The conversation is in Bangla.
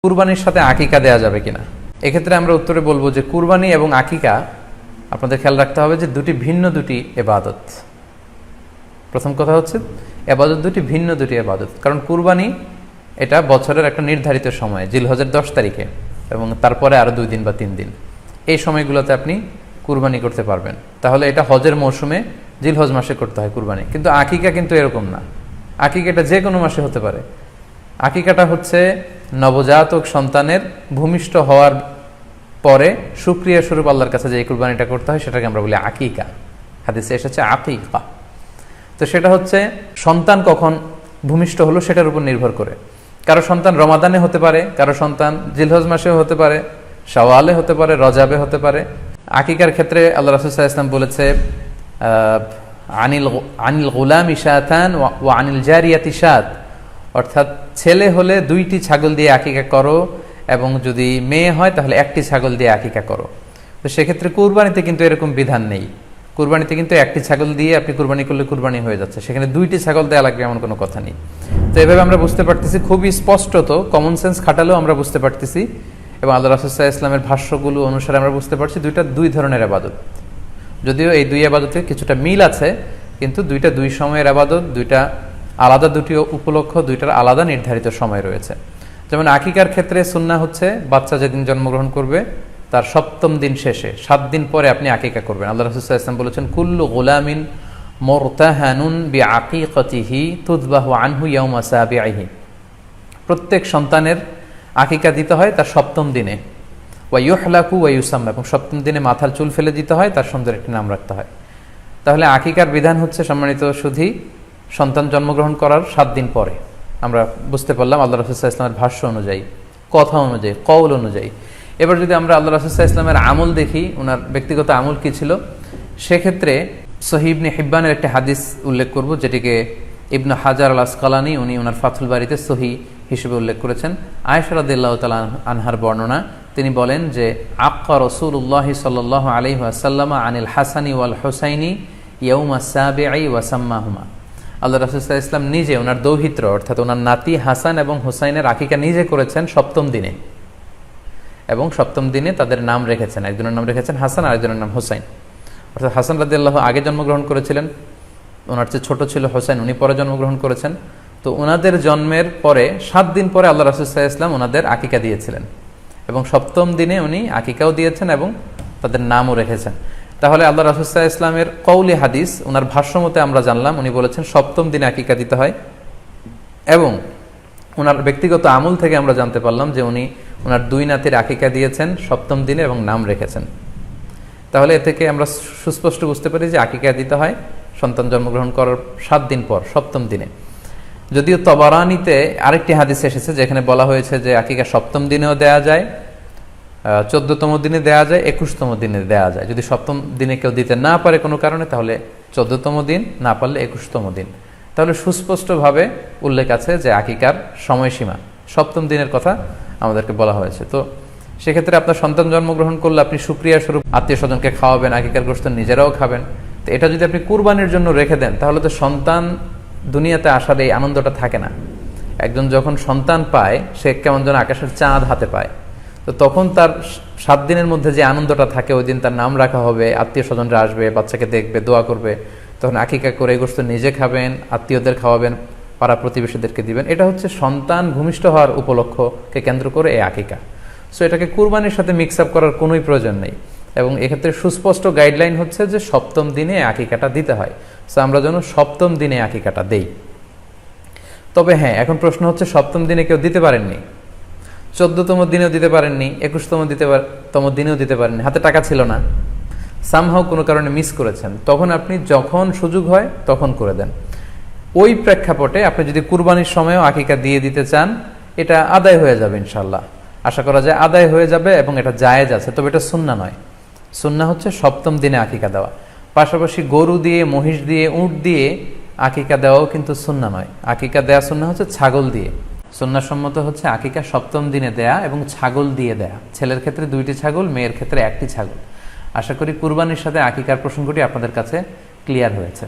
কুরবানির সাথে আকিকা দেয়া যাবে কিনা, এক্ষেত্রে আমরা উত্তরে বলবো যে কুরবানি এবং আকিকা আপনাদের খেয়াল রাখতে হবে যে ভিন্ন দুটি ইবাদত। প্রথম কথা হচ্ছে ইবাদত ভিন্ন দুটি ইবাদত। কারণ কুরবানি এটা বছরের একটা নির্ধারিত সময়, জিলহজের 10 তারিখে এবং তারপরে আরো 2 দিন বা 3 দিন, এই সময়গুলোতে আপনি কুরবানি করতে পারবেন। তাহলে এটা হজের মৌসুমে জিলহজ মাসে করতে হয় কুরবানি। কিন্তু আকিকা কিন্তু এরকম না, আকিকাটা যে কোনো মাসে হতে পারে। আকিকাটা হচ্ছে নবজাতক সন্তানের ভূমিষ্ঠ হওয়ার পরে শুকরিয়া স্বরূপ আল্লাহর কাছে যে কুরবানিটা করতে হয় সেটাকে আমরা বলি আকিকা। হাদিসে এসেছে আকিকা। তো সেটা হচ্ছে সন্তান কখন ভূমিষ্ঠ হলো সেটার উপর নির্ভর করে। কারো সন্তান রমাদানে হতে পারে, কারো সন্তান জিলহজ মাসেও হতে পারে, শাওয়ালে হতে পারে, রজাবে হতে পারে। আকিকার ক্ষেত্রে আল্লাহ রাসূল সাল্লাল্লাহু আলাইহি ওয়াসাল্লাম বলেছে আনিল গুলামি শাতান ওয়া আনিল জারিয়াতি শাত, অর্থাৎ ছেলে হলে 2টি ছাগল দিয়ে আকিকা করো এবং যদি মেয়ে হয় তাহলে 1টি ছাগল দিয়ে আকিকা করো। তো সেক্ষেত্রে কুরবানিতে কিন্তু এরকম বিধান নেই। কুরবানিতে কিন্তু 1টি ছাগল দিয়ে আপনি কুরবানি করলে কুরবানি হয়ে যাচ্ছে, সেখানে 2টি ছাগল দেওয়া লাগবে এমন কোনো কথা নেই। তো এভাবে আমরা বুঝতে পারতেছি, খুবই স্পষ্টত কমন সেন্স খাটালেও আমরা বুঝতে পারতেছি এবং আল্লাহ রাসূল সাল্লাল্লাহু আলাইহি ওয়াসাল্লামের ভাষ্যগুলো অনুসারে আমরা বুঝতে পারছি দুইটা 2 ধরনের ইবাদত। যদিও এই 2 ইবাদতে কিছুটা মিল আছে, কিন্তু দুইটা 2 সময়ের ইবাদত, দুইটা আলাদা 2টি উপলক্ষ, দুইটার আলাদা নির্ধারিত সময় রয়েছে। যেমন আকিকার ক্ষেত্রে সুন্নাহ হচ্ছে বাচ্চা যেদিন জন্মগ্রহণ করবে তার 7ম দিন শেষে 7 দিন পরে আপনি আকিকা করবেন। আল্লাহ রাসূল সাল্লাল্লাহু আলাইহি ওয়াসাল্লাম বলেছেন কুল্লু গুলামিন মুরতাহানুন বিআকিকাতিহি তুযবাহু আনহু ইয়াওমা সাবিহি, প্রত্যেক সন্তানের আকিকা দিতে হয় তার 7ম দিনে। ওয়া ইউহলাকু ওয়া ইউসাম্মা, এবং 7ম দিনে মাথার চুল ফেলে দিতে হয়, তার সুন্দর একটি নাম রাখতে হয়। তাহলে আকিকার বিধান হচ্ছে সম্মানিত সুধী সন্তান জন্মগ্রহণ করার 7 দিন পরে। আমরা বুঝতে পারলাম আল্লাহ রাসূল সাল্লাল্লাহু আলাইহি ওয়াসাল্লামের ভাষ্য অনুযায়ী, কথা অনুযায়ী, কওল অনুযায়ী। এবার যদি আমরা আল্লাহ রাসূল সাল্লাল্লাহু আলাইহি ওয়াসাল্লামের আমল দেখি, ওনার ব্যক্তিগত আমল কি ছিল, সেক্ষেত্রে সহিহ ইবনে হিব্বানের একটি হাদিস উল্লেখ করব, যেটিকে ইবনে হাজার আল আসকালানি উনি ওনার ফাথুল বারিতে সহিহ হিসেবে উল্লেখ করেছেন। আয়েশা রাদিয়াল্লাহু তাআলা আনহার বর্ণনা, তিনি বলেন যে আক্কা রাসূলুল্লাহ সাল্লাল্লাহু আলাইহি ওয়াসাল্লাম আনিল হাসানি ওয়াল হুসাইনি ইয়াউমা সাবিঈ ওয়া সাম্মাহুমা। আল্লাহ রাসূল সাল্লাল্লাহু আলাইহি ওয়াসাল্লাম নিজে ওনার দৌহিত্র অর্থাৎ ওনার নাতি হাসান এবং হুসাইনের আকিকা নিজে করেছেন 7ম দিনে, এবং 7ম দিনে তাদের নাম রেখেছেন। একজনের নাম রেখেছেন হাসান, আরেকজনের নাম হুসাইন। অর্থাৎ হাসান রাদিয়াল্লাহু আগে জন্মগ্রহণ করেছিলেন, ওনার চেয়ে ছোট ছিল হুসাইন, উনি পরে জন্মগ্রহণ করেছেন। তো ওনাদের জন্মের পরে 7 দিন পরে আল্লাহ রাসূল সাল্লাল্লাহু আলাইহি ওয়াসাল্লাম ওনাদের আকিকা দিয়েছিলেন, এবং 7ম দিনে উনি আকিকাও দিয়েছেন এবং তাদের নামও রেখেছেন। তাহলে আল্লাহ রাসূল সাল্লাল্লাহু আলাইহি ওয়াসাল্লামের কওলি হাদিস, ওনার ভাষ্য মতে আমরা জানলাম উনি বলেছেন 7ম দিনে আকিকা দিতে হয়, এবং ওনার ব্যক্তিগত আমল থেকে আমরা জানতে পারলাম যে উনি ওনার 2 নাতির আকিকা দিয়েছেন 7ম দিনে এবং নাম রেখেছেন। তাহলে এ থেকে আমরা সুস্পষ্ট বুঝতে পারি যে আকিকা দিতে হয় সন্তান জন্মগ্রহণ করার 7 দিন পর, 7ম দিনে। যদিও তবারানিতে আরেকটি হাদিস এসেছে যেখানে বলা হয়েছে যে আকিকা 7ম দিনেও দেয়া যায়, 14তম দিনে দেয়া যায়, 21তম দিনে দেয়া যায়। যদি 7ম দিনে কেউ দিতে না পারে কোনো কারণে, তাহলে 14তম দিন, না পারলে 21তম দিন। তাহলে সুস্পষ্টভাবে উল্লেখ আছে যে আকিকার সময়সীমা 7ম দিনের কথা আমাদেরকে বলা হয়েছে। তো সেক্ষেত্রে আপনার সন্তান জন্মগ্রহণ করলে আপনি শুকরিয়া স্বরূপ আত্মীয় স্বজনকে খাওয়াবেন, আকিকার গোশত নিজেরাও খাবেন। তো এটা যদি আপনি কুরবানির জন্য রেখে দেন তাহলে তো সন্তান দুনিয়াতে আসার এই আনন্দটা থাকে না। একজন যখন সন্তান পায় সে কেমন যেন আকাশের চাঁদ হাতে পায়। তো তখন তার 7 দিনের মধ্যে যে আনন্দটা থাকে, ওই দিন তার নাম রাখা হবে, আত্মীয় স্বজনরা আসবে, বাচ্চাকে দেখবে, দোয়া করবে, তখন আকিকা করে গোশত নিজে খাবেন, আত্মীয়দের খাওয়াবেন, পাড়া প্রতিবেশীদেরকে দিবেন। এটা হচ্ছে সন্তান ভূমিষ্ঠ হওয়ার উপলক্ষকে কেন্দ্র করে এই আকিকা। সো এটাকে কুরবানির সাথে মিক্স আপ করার কোনোই প্রয়োজন নেই, এবং এক্ষেত্রে সুস্পষ্ট গাইডলাইন হচ্ছে যে 7ম দিনে আকিকাটা দিতে হয়। সো আমরা যেন 7ম দিনে আকিকাটা দেই। তবে হ্যাঁ, এখন প্রশ্ন হচ্ছে 7ম দিনে কেউ দিতে পারেননি, 14তম দিনেও দিতে পারেননি, 21তম দিনেও দিতে পারেননি, হাতে টাকা ছিল না, সামহাও কোনো কারণে মিস করেছেন, তখন আপনি যখন সুযোগ হয় তখন করে দেন। ওই প্রেক্ষাপটে আপনি যদি কুরবানির সময়ও আকিকা দিয়ে দিতে চান, এটা আদায় হয়ে যাবে ইনশাআল্লাহ। আশা করা যায় আদায় হয়ে যাবে, এবং এটা জায়েজ আছে। তবে এটা সুন্নাহ নয়। সুন্নাহ হচ্ছে 7ম দিনে আকিকা দেওয়া। পাশাপাশি গরু দিয়ে, মহিষ দিয়ে, উট দিয়ে আকিকা দেওয়াও কিন্তু সুন্নাহ নয়। আকিকা দেয়া সুন্নাহ হচ্ছে ছাগল দিয়ে। সুন্নাহসম্মত হচ্ছে আকিকা 7ম দিনে দেয়া এবং ছাগল দিয়ে দেয়া। ছেলের ক্ষেত্রে 2টি ছাগল, মেয়ের ক্ষেত্রে 1টি ছাগল। আশা করি কুরবানির সাথে আকিকার প্রসঙ্গটি আপনাদের কাছে ক্লিয়ার হয়েছে।